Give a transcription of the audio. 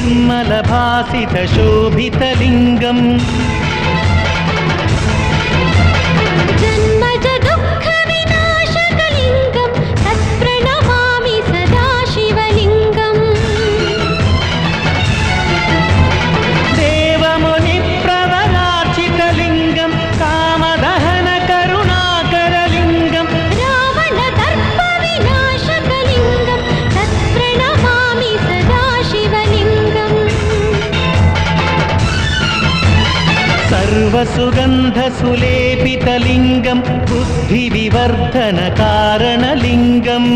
निर्मलभासितशोभितलिङ्गम् जन्मजदुःखविनाशकलिङ्गं तत्प्रणमामि सदा शिवलिङ्गम् देवमुनिप्रवराचितलिङ्गं कामदहनकरुणाकरलिङ्गं रावणदर्पविनाशकलिङ्गं तत्प्रणमामि सदा शिवलिङ्गम् सर्वसुगन्धसुलेपितलिङ्गं बुद्धिविवर्धनकारणलिङ्गम्